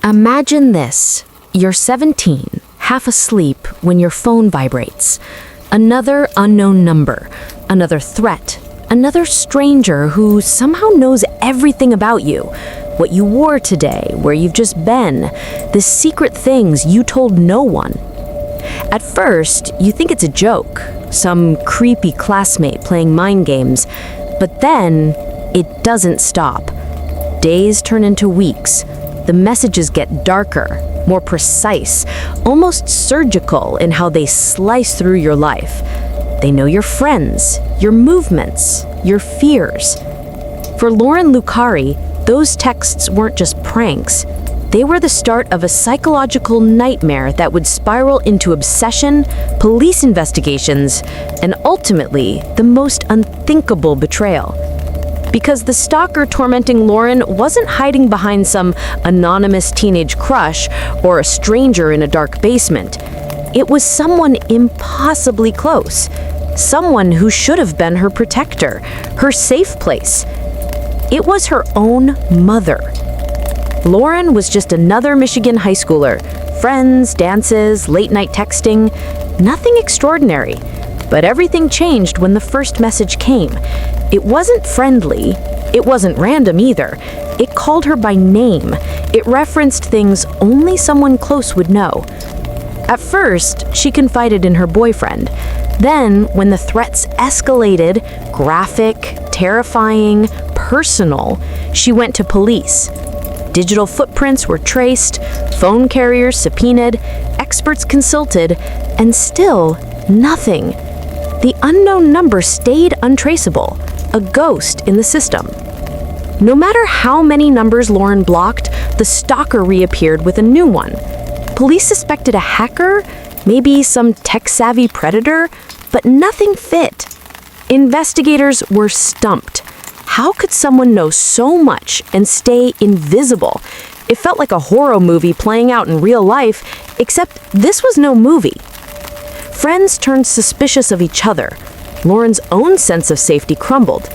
Imagine this. You're 17, half asleep when your phone vibrates. Another unknown number, another threat, another stranger who somehow knows everything about you. What you wore today, where you've just been, the secret things you told no one. At first, you think it's a joke, some creepy classmate playing mind games, but then it doesn't stop. Days turn into weeks. The messages get darker, more precise, almost surgical in how they slice through your life. They know your friends, your movements, your fears. For Lauren Lucari, those texts weren't just pranks. They were the start of a psychological nightmare that would spiral into obsession, police investigations, and ultimately, the most unthinkable betrayal. Because the stalker tormenting Lauren wasn't hiding behind some anonymous teenage crush or a stranger in a dark basement. It was someone impossibly close. Someone who should have been her protector, her safe place. It was her own mother. Lauren was just another Michigan high schooler. Friends, dances, late-night texting. Nothing extraordinary. But everything changed when the first message came. It wasn't friendly. It wasn't random either. It called her by name. It referenced things only someone close would know. At first, she confided in her boyfriend. Then, when the threats escalated, graphic, terrifying, personal, she went to police. Digital footprints were traced, phone carriers subpoenaed, experts consulted, and still nothing. The unknown number stayed untraceable, a ghost in the system. No matter how many numbers Lauren blocked, the stalker reappeared with a new one. Police suspected a hacker, maybe some tech-savvy predator, but nothing fit. Investigators were stumped. How could someone know so much and stay invisible? It felt like a horror movie playing out in real life, except this was no movie. Friends turned suspicious of each other. Lauren's own sense of safety crumbled.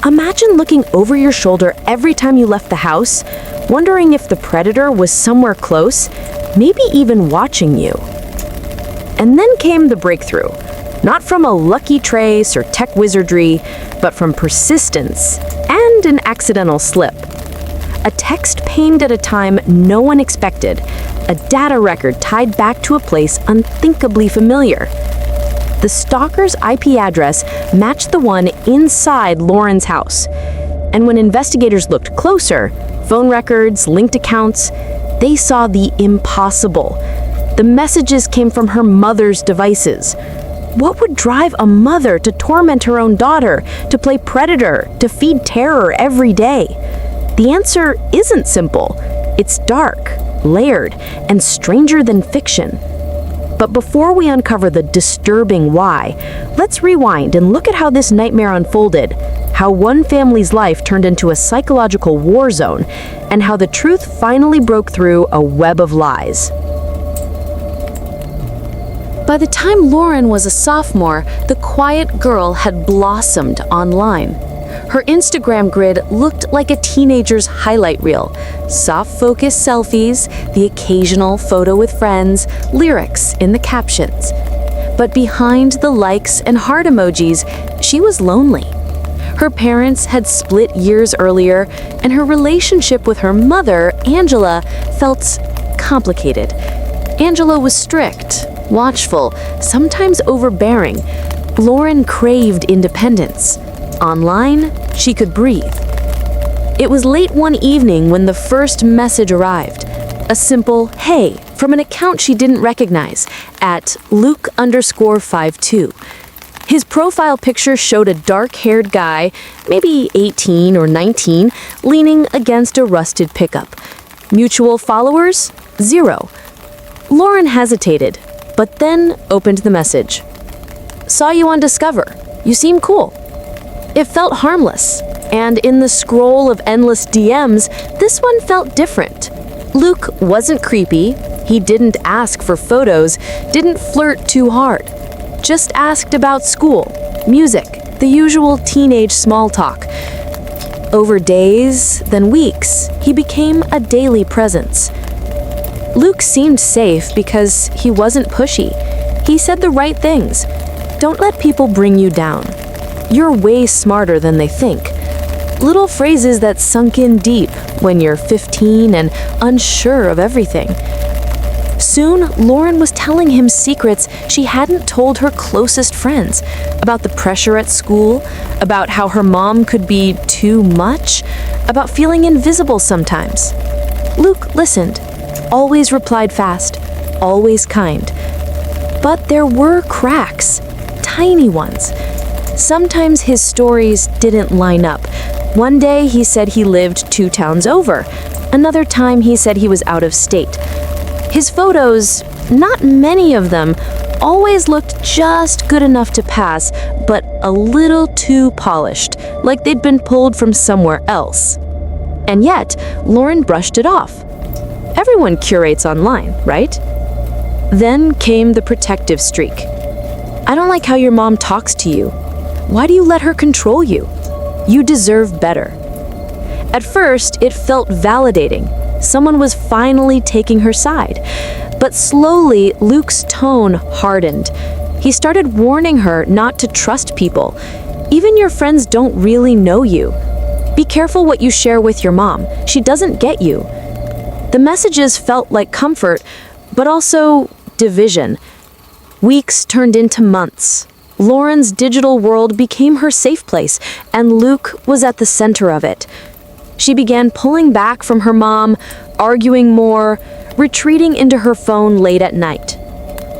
Imagine looking over your shoulder every time you left the house, wondering if the predator was somewhere close, maybe even watching you. And then came the breakthrough. Not from a lucky trace or tech wizardry, but from persistence and an accidental slip. A text pinged at a time no one expected, a data record tied back to a place unthinkably familiar. The stalker's IP address matched the one inside Lauren's house. And when investigators looked closer, phone records, linked accounts, they saw the impossible. The messages came from her mother's devices. What would drive a mother to torment her own daughter, to play predator, to feed terror every day? The answer isn't simple. It's dark, layered, and stranger than fiction. But before we uncover the disturbing why, let's rewind and look at how this nightmare unfolded, how one family's life turned into a psychological war zone, and how the truth finally broke through a web of lies. By the time Lauren was a sophomore, the quiet girl had blossomed online. Her Instagram grid looked like a teenager's highlight reel. Soft-focus selfies, the occasional photo with friends, lyrics in the captions. But behind the likes and heart emojis, she was lonely. Her parents had split years earlier, and her relationship with her mother, Angela, felt complicated. Angela was strict, watchful, sometimes overbearing. Lauren craved independence. Online, she could breathe. It was late one evening when the first message arrived. A simple "hey" from an account she didn't recognize at Luke_52. His profile picture showed a dark-haired guy, maybe 18 or 19, leaning against a rusted pickup. Mutual followers? 0. Lauren hesitated, but then opened the message. Saw you on Discover. You seem cool. It felt harmless, and in the scroll of endless DMs, this one felt different. Luke wasn't creepy. He didn't ask for photos, didn't flirt too hard. Just asked about school, music, the usual teenage small talk. Over days, then weeks, he became a daily presence. Luke seemed safe because he wasn't pushy. He said the right things. Don't let people bring you down. You're way smarter than they think. Little phrases that sunk in deep when you're 15 and unsure of everything. Soon, Lauren was telling him secrets she hadn't told her closest friends, about the pressure at school, about how her mom could be too much, about feeling invisible sometimes. Luke listened, always replied fast, always kind. But there were cracks, tiny ones. Sometimes his stories didn't line up. One day he said he lived 2 towns over. Another time he said he was out of state. His photos, not many of them, always looked just good enough to pass, but a little too polished, like they'd been pulled from somewhere else. And yet, Lauren brushed it off. Everyone curates online, right? Then came the protective streak. I don't like how your mom talks to you. Why do you let her control you? You deserve better. At first, it felt validating. Someone was finally taking her side. But slowly, Luke's tone hardened. He started warning her not to trust people. Even your friends don't really know you. Be careful what you share with your mom. She doesn't get you. The messages felt like comfort, but also division. Weeks turned into months. Lauren's digital world became her safe place, and Luke was at the center of it. She began pulling back from her mom, arguing more, retreating into her phone late at night.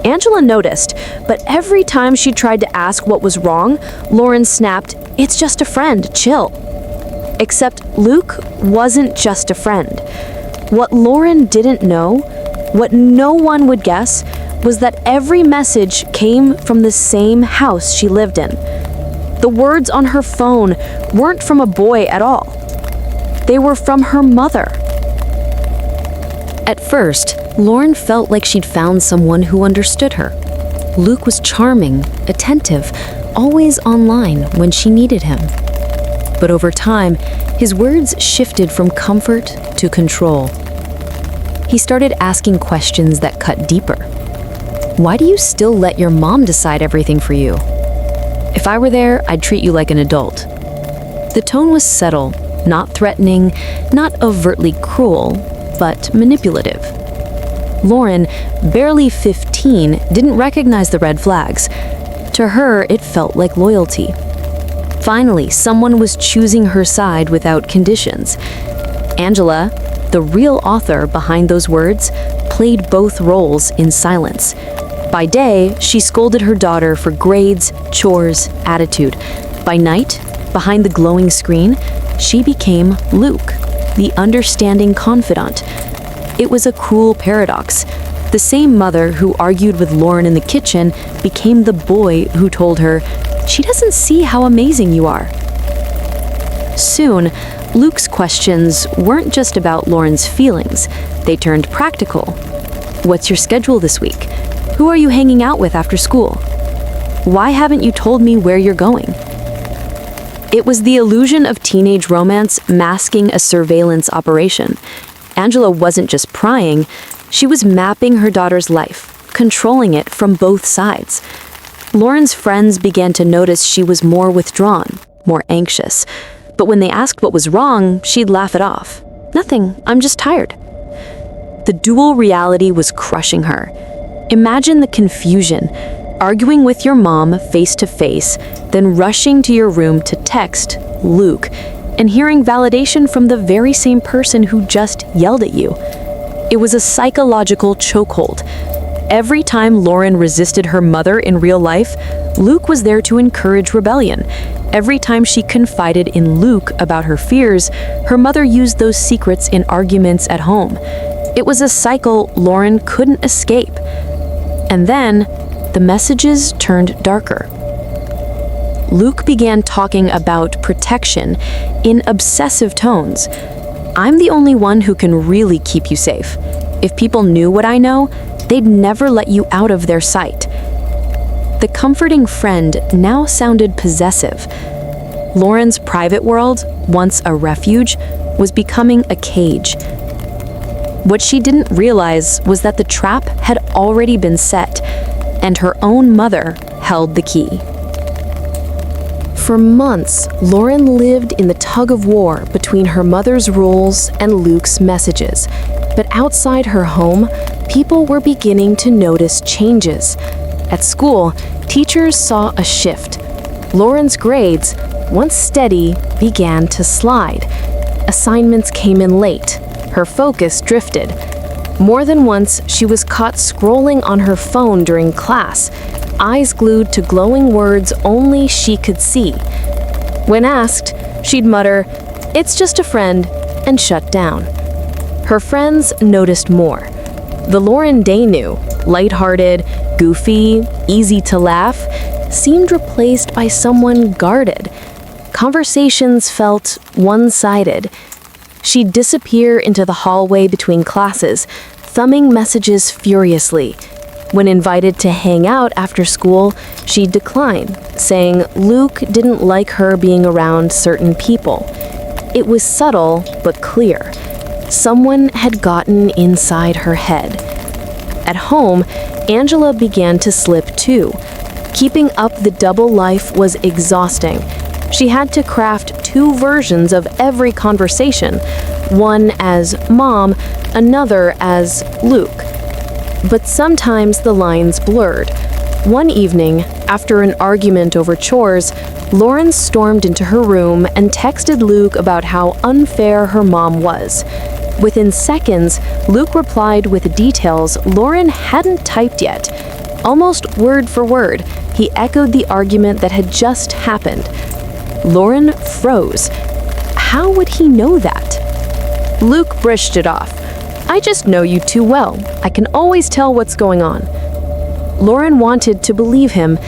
Angela noticed, but every time she tried to ask what was wrong, Lauren snapped, "It's just a friend, chill." Except Luke wasn't just a friend. What Lauren didn't know, what no one would guess, was that every message came from the same house she lived in. The words on her phone weren't from a boy at all. They were from her mother. At first, Lauren felt like she'd found someone who understood her. Luke was charming, attentive, always online when she needed him. But over time, his words shifted from comfort to control. He started asking questions that cut deeper. Why do you still let your mom decide everything for you? If I were there, I'd treat you like an adult. The tone was subtle, not threatening, not overtly cruel, but manipulative. Lauren, barely 15, didn't recognize the red flags. To her, it felt like loyalty. Finally, someone was choosing her side without conditions. Angela, the real author behind those words, played both roles in silence. By day, she scolded her daughter for grades, chores, attitude. By night, behind the glowing screen, she became Luke, the understanding confidant. It was a cruel paradox. The same mother who argued with Lauren in the kitchen became the boy who told her, "She doesn't see how amazing you are." Soon, Luke's questions weren't just about Lauren's feelings. They turned practical. What's your schedule this week? Who are you hanging out with after school? Why haven't you told me where you're going? It was the illusion of teenage romance masking a surveillance operation. Angela wasn't just prying, she was mapping her daughter's life, controlling it from both sides. Lauren's friends began to notice she was more withdrawn, more anxious. But when they asked what was wrong, she'd laugh it off. "Nothing, I'm just tired." The dual reality was crushing her. Imagine the confusion, arguing with your mom face to face, then rushing to your room to text Luke, and hearing validation from the very same person who just yelled at you. It was a psychological chokehold. Every time Lauren resisted her mother in real life, Luke was there to encourage rebellion. Every time she confided in Luke about her fears, her mother used those secrets in arguments at home. It was a cycle Lauren couldn't escape. And then, the messages turned darker. Luke began talking about protection in obsessive tones. "I'm the only one who can really keep you safe. If people knew what I know, they'd never let you out of their sight." The comforting friend now sounded possessive. Lauren's private world, once a refuge, was becoming a cage. What she didn't realize was that the trap had already been set, and her own mother held the key. For months, Lauren lived in the tug-of-war between her mother's rules and Luke's messages. But outside her home, people were beginning to notice changes. At school, teachers saw a shift. Lauren's grades, once steady, began to slide. Assignments came in late. Her focus drifted. More than once, she was caught scrolling on her phone during class, eyes glued to glowing words only she could see. When asked, she'd mutter, "It's just a friend," and shut down. Her friends noticed more. The Lauren they knew, lighthearted, goofy, easy to laugh, seemed replaced by someone guarded. Conversations felt one-sided. She'd disappear into the hallway between classes, thumbing messages furiously. When invited to hang out after school, she'd decline, saying Luke didn't like her being around certain people. It was subtle but clear. Someone had gotten inside her head. At home, Angela began to slip too. Keeping up the double life was exhausting. She had to craft two versions of every conversation, one as Mom, another as Luke. But sometimes the lines blurred. One evening, after an argument over chores, Lauren stormed into her room and texted Luke about how unfair her mom was. Within seconds, Luke replied with details Lauren hadn't typed yet. Almost word for word, he echoed the argument that had just happened. Lauren froze. How would he know that? Luke brushed it off. "I just know you too well. I can always tell what's going on." Lauren wanted to believe him,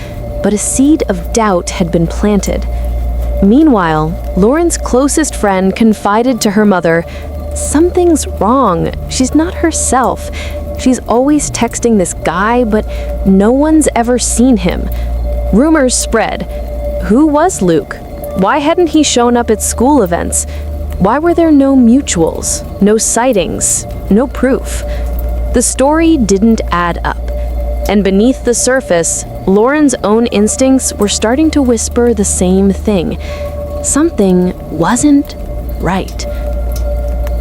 but a seed of doubt had been planted. Meanwhile, Lauren's closest friend confided to her mother, "Something's wrong. She's not herself. She's always texting this guy, but no one's ever seen him." Rumors spread. Who was Luke? Why hadn't he shown up at school events? Why were there no mutuals, no sightings, no proof? The story didn't add up. And beneath the surface, Lauren's own instincts were starting to whisper the same thing. Something wasn't right.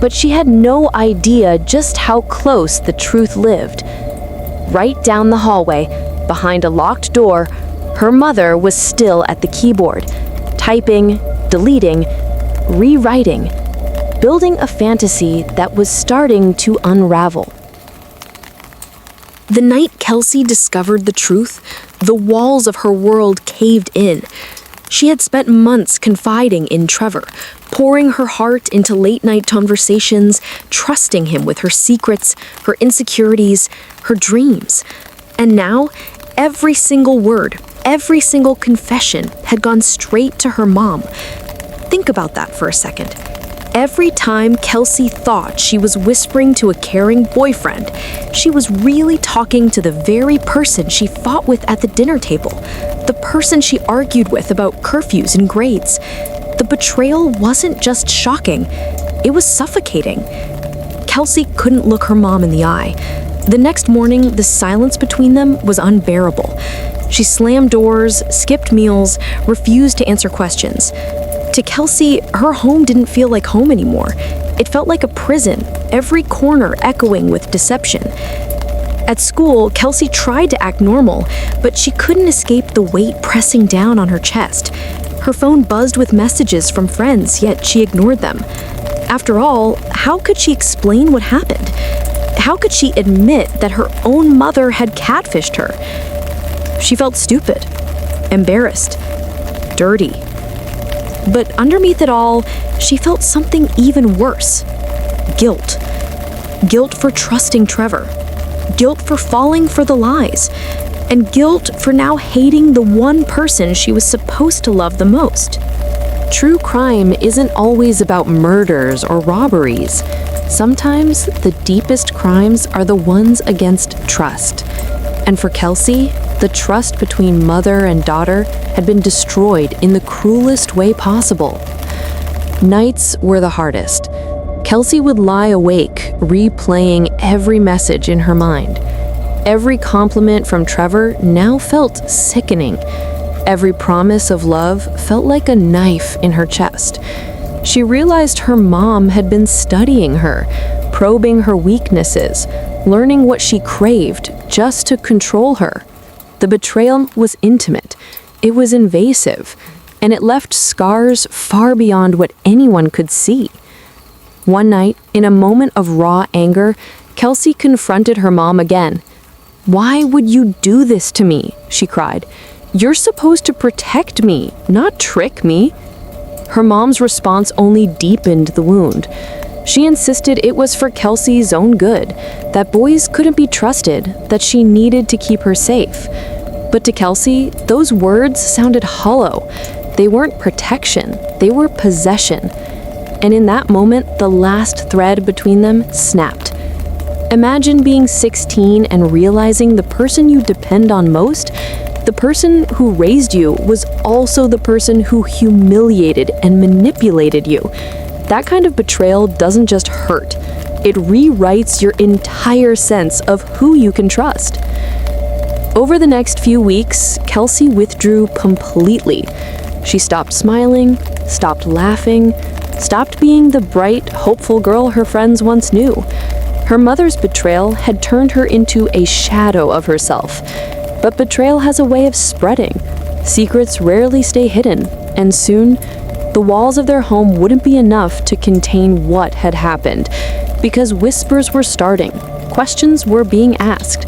But she had no idea just how close the truth lived. Right down the hallway, behind a locked door, her mother was still at the keyboard, typing, deleting, rewriting, building a fantasy that was starting to unravel. The night Kelsie discovered the truth, the walls of her world caved in. She had spent months confiding in Trevor, pouring her heart into late-night conversations, trusting him with her secrets, her insecurities, her dreams. And now, every single word, every single confession had gone straight to her mom. Think about that for a second. Every time Kelsie thought she was whispering to a caring boyfriend, she was really talking to the very person she fought with at the dinner table, the person she argued with about curfews and grades. The betrayal wasn't just shocking, it was suffocating. Kelsie couldn't look her mom in the eye. The next morning, the silence between them was unbearable. She slammed doors, skipped meals, refused to answer questions. To Kelsie, her home didn't feel like home anymore. It felt like a prison, every corner echoing with deception. At school, Kelsie tried to act normal, but she couldn't escape the weight pressing down on her chest. Her phone buzzed with messages from friends, yet she ignored them. After all, how could she explain what happened? How could she admit that her own mother had catfished her? She felt stupid, embarrassed, dirty. But underneath it all, she felt something even worse. Guilt. Guilt for trusting Trevor. Guilt for falling for the lies. And guilt for now hating the one person she was supposed to love the most. True crime isn't always about murders or robberies. Sometimes the deepest crimes are the ones against trust. And for Kelsie, the trust between mother and daughter had been destroyed in the cruelest way possible. Nights were the hardest. Kelsie would lie awake, replaying every message in her mind. Every compliment from Trevor now felt sickening. Every promise of love felt like a knife in her chest. She realized her mom had been studying her, probing her weaknesses, learning what she craved just to control her. The betrayal was intimate, it was invasive, and it left scars far beyond what anyone could see. One night, in a moment of raw anger, Kelsie confronted her mom again. "Why would you do this to me?" she cried. "You're supposed to protect me, not trick me." Her mom's response only deepened the wound. She insisted it was for Kelsie's own good, that boys couldn't be trusted, that she needed to keep her safe. But to Kelsie, those words sounded hollow. They weren't protection, they were possession. And in that moment, the last thread between them snapped. Imagine being 16 and realizing the person you depend on most, the person who raised you, was also the person who humiliated and manipulated you. That kind of betrayal doesn't just hurt, it rewrites your entire sense of who you can trust. Over the next few weeks, Kelsie withdrew completely. She stopped smiling, stopped laughing, stopped being the bright, hopeful girl her friends once knew. Her mother's betrayal had turned her into a shadow of herself. But betrayal has a way of spreading. Secrets rarely stay hidden, and soon, the walls of their home wouldn't be enough to contain what had happened, because whispers were starting, questions were being asked.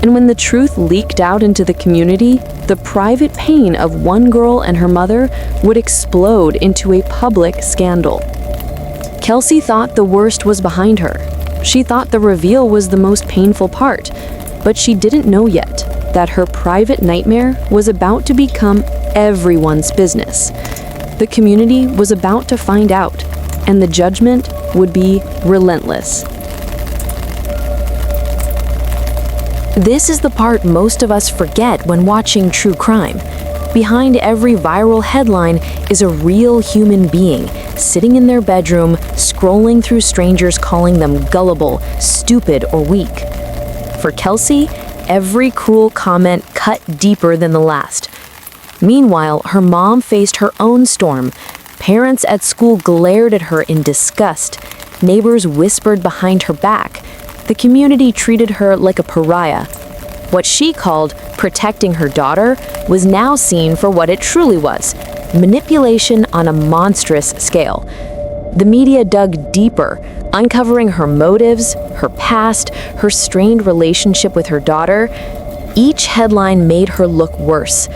And when the truth leaked out into the community, the private pain of one girl and her mother would explode into a public scandal. Kelsie thought the worst was behind her. She thought the reveal was the most painful part, but she didn't know yet that her private nightmare was about to become everyone's business. The community was about to find out, and the judgment would be relentless. This is the part most of us forget when watching true crime. Behind every viral headline is a real human being, sitting in their bedroom, scrolling through strangers calling them gullible, stupid, or weak. For Kelsie, every cruel comment cut deeper than the last. Meanwhile, her mom faced her own storm. Parents at school glared at her in disgust. Neighbors whispered behind her back. The community treated her like a pariah. What she called protecting her daughter was now seen for what it truly was: manipulation on a monstrous scale. The media dug deeper, uncovering her motives, her past, her strained relationship with her daughter. Each headline made her look worse.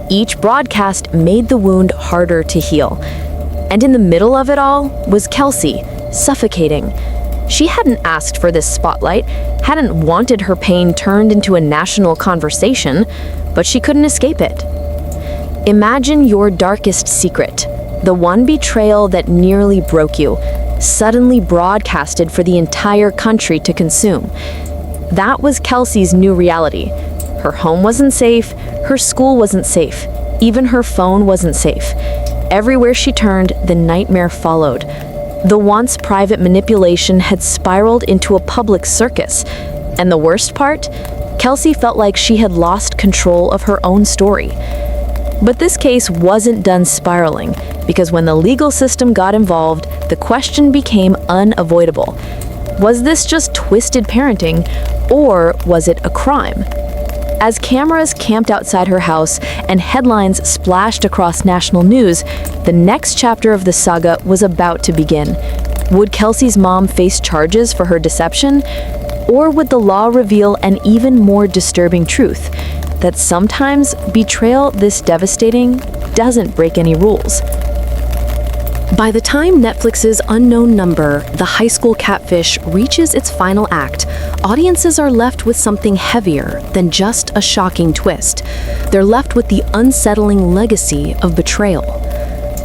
Each broadcast made the wound harder to heal. And in the middle of it all was Kelsie, suffocating. She hadn't asked for this spotlight, hadn't wanted her pain turned into a national conversation, but she couldn't escape it. Imagine your darkest secret, the one betrayal that nearly broke you, suddenly broadcasted for the entire country to consume. That was Kelsie's new reality. Her home wasn't safe, her school wasn't safe, even her phone wasn't safe. Everywhere she turned, the nightmare followed. The once private manipulation had spiraled into a public circus. And the worst part? Kelsie felt like she had lost control of her own story. But this case wasn't done spiraling, because when the legal system got involved, the question became unavoidable. Was this just twisted parenting, or was it a crime? As cameras camped outside her house and headlines splashed across national news, the next chapter of the saga was about to begin. Would Kelsie's mom face charges for her deception? Or would the law reveal an even more disturbing truth? That sometimes betrayal this devastating doesn't break any rules. By the time Netflix's Unknown Number, The High School Catfish, reaches its final act, audiences are left with something heavier than just a shocking twist. They're left with the unsettling legacy of betrayal.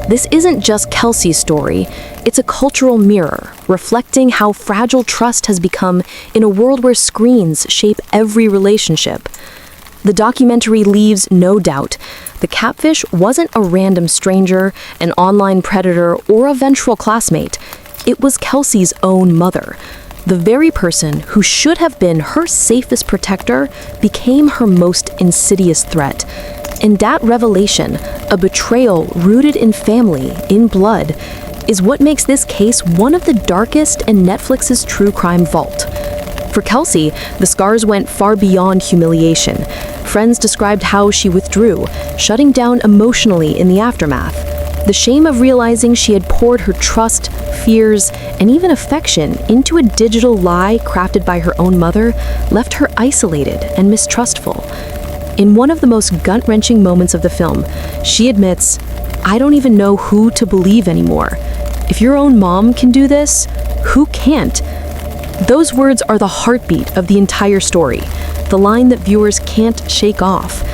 This isn't just Kelsie's story, it's a cultural mirror, reflecting how fragile trust has become in a world where screens shape every relationship. The documentary leaves no doubt. The catfish wasn't a random stranger, an online predator, or a vengeful classmate. It was Kelsie's own mother. The very person who should have been her safest protector became her most insidious threat. And that revelation, a betrayal rooted in family, in blood, is what makes this case one of the darkest in Netflix's true crime vault. For Kelsie, the scars went far beyond humiliation. Friends described how she withdrew, shutting down emotionally in the aftermath. The shame of realizing she had poured her trust, fears, and even affection into a digital lie crafted by her own mother left her isolated and mistrustful. In one of the most gut-wrenching moments of the film, she admits, "I don't even know who to believe anymore. If your own mom can do this, who can't?" Those words are the heartbeat of the entire story, the line that viewers can't shake off.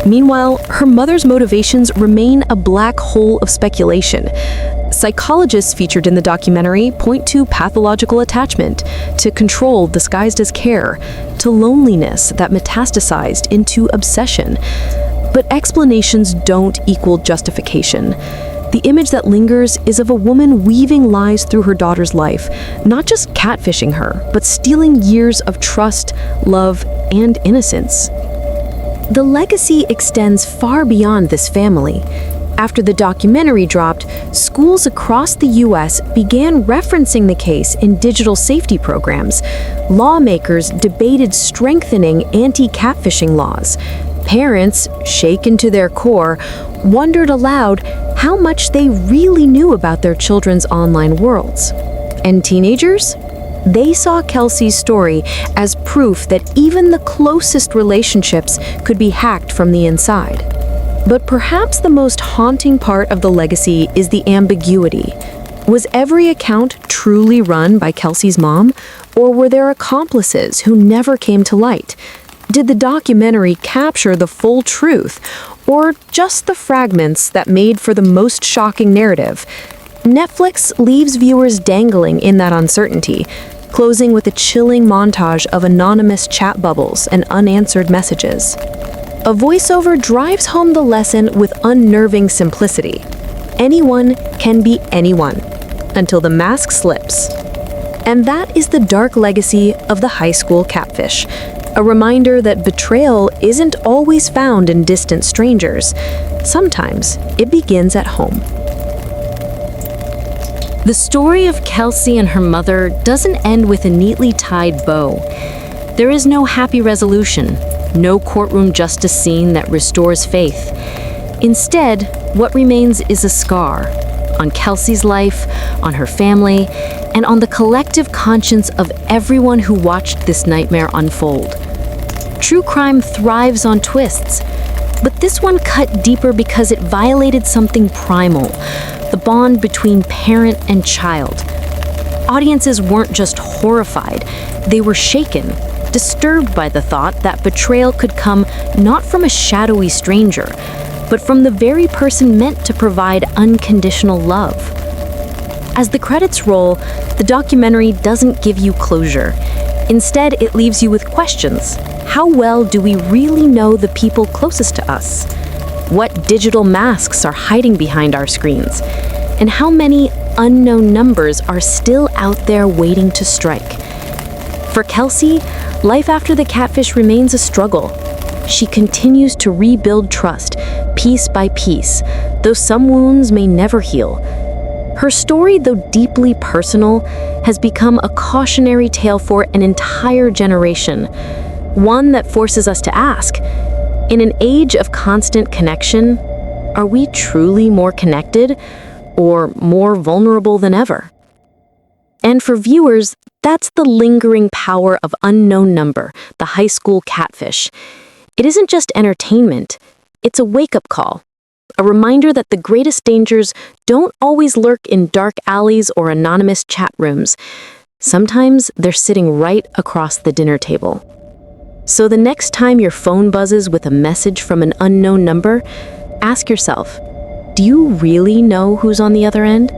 Meanwhile, her mother's motivations remain a black hole of speculation. Psychologists featured in the documentary point to pathological attachment, to control disguised as care, to loneliness that metastasized into obsession. But explanations don't equal justification. The image that lingers is of a woman weaving lies through her daughter's life, not just catfishing her, but stealing years of trust, love, and innocence. The legacy extends far beyond this family. After the documentary dropped, schools across the U.S. began referencing the case in digital safety programs. Lawmakers debated strengthening anti-catfishing laws. Parents, shaken to their core, wondered aloud how much they really knew about their children's online worlds. And teenagers? They saw Kelsie's story as proof that even the closest relationships could be hacked from the inside. But perhaps the most haunting part of the legacy is the ambiguity. Was every account truly run by Kelsie's mom, or were there accomplices who never came to light? Did the documentary capture the full truth, or just the fragments that made for the most shocking narrative? Netflix leaves viewers dangling in that uncertainty, closing with a chilling montage of anonymous chat bubbles and unanswered messages. A voiceover drives home the lesson with unnerving simplicity. Anyone can be anyone, until the mask slips. And that is the dark legacy of the High School Catfish, a reminder that betrayal isn't always found in distant strangers. Sometimes it begins at home. The story of Kelsie and her mother doesn't end with a neatly tied bow. There is no happy resolution, no courtroom justice scene that restores faith. Instead, what remains is a scar on Kelsie's life, on her family, and on the collective conscience of everyone who watched this nightmare unfold. True crime thrives on twists, but this one cut deeper because it violated something primal, the bond between parent and child. Audiences weren't just horrified, they were shaken, disturbed by the thought that betrayal could come not from a shadowy stranger, but from the very person meant to provide unconditional love. As the credits roll, the documentary doesn't give you closure. Instead, it leaves you with questions. How well do we really know the people closest to us? What digital masks are hiding behind our screens? And how many unknown numbers are still out there waiting to strike? For Kelsie, life after the catfish remains a struggle. She continues to rebuild trust, piece by piece, though some wounds may never heal. Her story, though deeply personal, has become a cautionary tale for an entire generation, one that forces us to ask, in an age of constant connection, are we truly more connected or more vulnerable than ever? And for viewers, that's the lingering power of Unknown Number, the High School Catfish. It isn't just entertainment, it's a wake-up call, a reminder that the greatest dangers don't always lurk in dark alleys or anonymous chat rooms. Sometimes they're sitting right across the dinner table. So the next time your phone buzzes with a message from an unknown number, ask yourself, do you really know who's on the other end?